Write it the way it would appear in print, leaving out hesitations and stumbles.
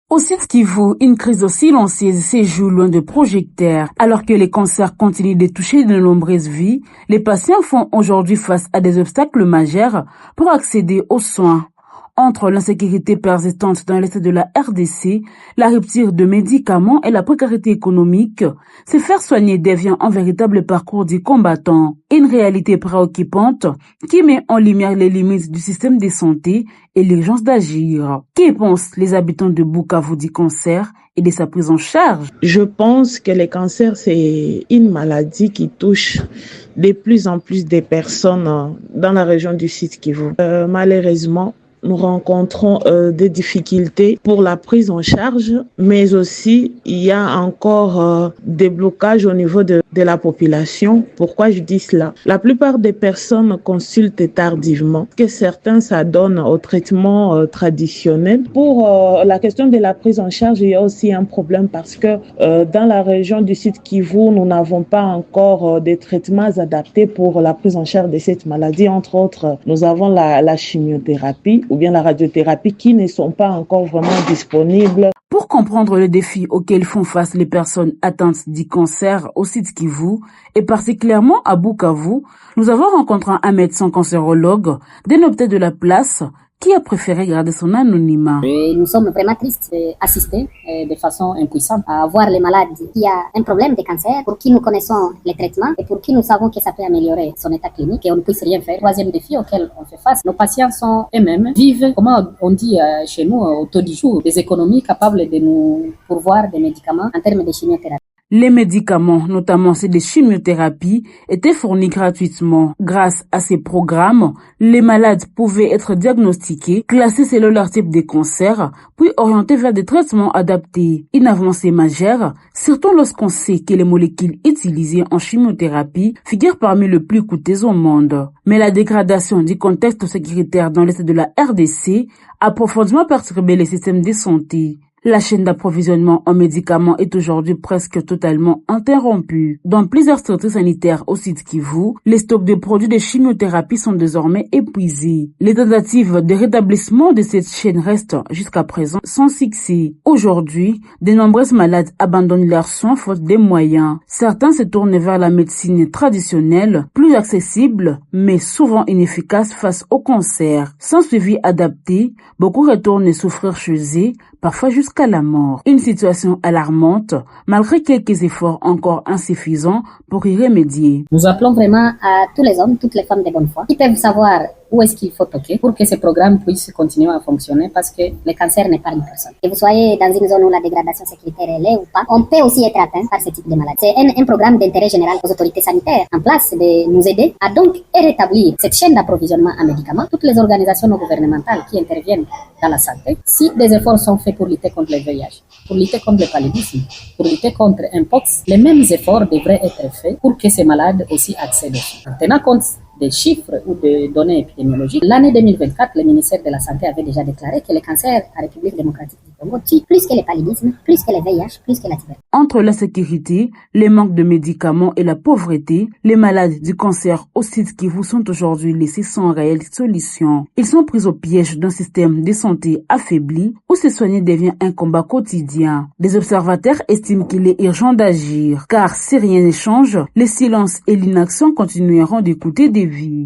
Au Sud Kivu, une crise silencieuse séjoue loin de projecteurs. Alors que les cancers continuent de toucher de nombreuses vies, les patients font aujourd'hui face à des obstacles majeurs pour accéder aux soins. Entre l'insécurité persistante dans l'est de la RDC, la rupture de médicaments et la précarité économique, se faire soigner devient un véritable parcours du combattant. Une réalité préoccupante qui met en lumière les limites du système de santé et l'urgence d'agir. Que pensent les habitants de Bukavu du cancer et de sa prise en charge? Je pense que le cancer, c'est une maladie qui touche de plus en plus de personnes dans la région du Sud Kivu. Malheureusement, nous rencontrons des difficultés pour la prise en charge, mais aussi il y a encore des blocages au niveau de la population. Pourquoi je dis cela? La plupart des personnes consultent tardivement, que certains s'adonnent au traitement traditionnel. Pour la question de la prise en charge, il y a aussi un problème parce que dans la région du Sud Kivu, nous n'avons pas encore des traitements adaptés pour la prise en charge de cette maladie. Entre autres, nous avons la chimiothérapie ou bien la radiothérapie qui ne sont pas encore vraiment disponibles. Pour comprendre le défi auquel font face les personnes atteintes du cancer au Sud Kivu et particulièrement à Bukavu, nous avons rencontré un médecin cancérologue dénoté de la place qui a préféré garder son anonymat. Nous sommes vraiment tristes d'assister de façon impuissante à voir les malades qui ont un problème de cancer, pour qui nous connaissons les traitements et pour qui nous savons que ça peut améliorer son état clinique et on ne puisse rien faire. Troisième défi auquel on fait face, nos patients sont eux-mêmes, vivent, comment on dit chez nous, au taux du jour, des économies capables de nous pourvoir des médicaments en termes de chimiothérapie. Les médicaments, notamment ceux de chimiothérapie, étaient fournis gratuitement. Grâce à ces programmes, les malades pouvaient être diagnostiqués, classés selon leur type de cancer, puis orientés vers des traitements adaptés. Une avancée majeure, surtout lorsqu'on sait que les molécules utilisées en chimiothérapie figurent parmi les plus coûteuses au monde. Mais la dégradation du contexte sécuritaire dans l'est de la RDC a profondément perturbé les systèmes de santé. La chaîne d'approvisionnement en médicaments est aujourd'hui presque totalement interrompue. Dans plusieurs structures sanitaires au Sud Kivu, les stocks de produits de chimiothérapie sont désormais épuisés. Les tentatives de rétablissement de cette chaîne restent jusqu'à présent sans succès. Aujourd'hui, de nombreux malades abandonnent leurs soins faute des moyens. Certains se tournent vers la médecine traditionnelle, plus accessible, mais souvent inefficace face au cancer. Sans suivi adapté, beaucoup retournent souffrir chez eux, parfois jusqu'à la mort. Une situation alarmante, malgré quelques efforts encore insuffisants pour y remédier. Nous appelons vraiment à tous les hommes, toutes les femmes de bonne foi, qui peuvent savoir où est-ce qu'il faut toquer pour que ce programme puisse continuer à fonctionner parce que le cancer n'est pas une personne. Que vous soyez dans une zone où la dégradation sécuritaire est ou pas, on peut aussi être atteint par ce type de maladie. C'est un programme d'intérêt général aux autorités sanitaires en place de nous aider à donc rétablir cette chaîne d'approvisionnement en médicaments. Toutes les organisations non gouvernementales qui interviennent dans la santé, si des efforts sont faits pour lutter contre le VIH, pour lutter contre le paludisme, pour lutter contre Mpox, les mêmes efforts devraient être faits pour que ces malades aussi accèdent aux soins. En tenant compte des chiffres ou des données épidémiologiques, l'année 2024, le ministère de la Santé avait déjà déclaré que le cancer en République démocratique du Congo tue plus que le paludisme, plus que le VIH, plus que la tuberculose. Entre la sécurité, les manques de médicaments et la pauvreté, les malades du cancer au Sud Kivu sont aujourd'hui laissés sans réelle solution. Ils sont pris au piège d'un système de santé affaibli où se soigner devient un combat quotidien. Des observateurs estiment qu'il est urgent d'agir, car si rien ne change, le silence et l'inaction continueront d'écouter des vies.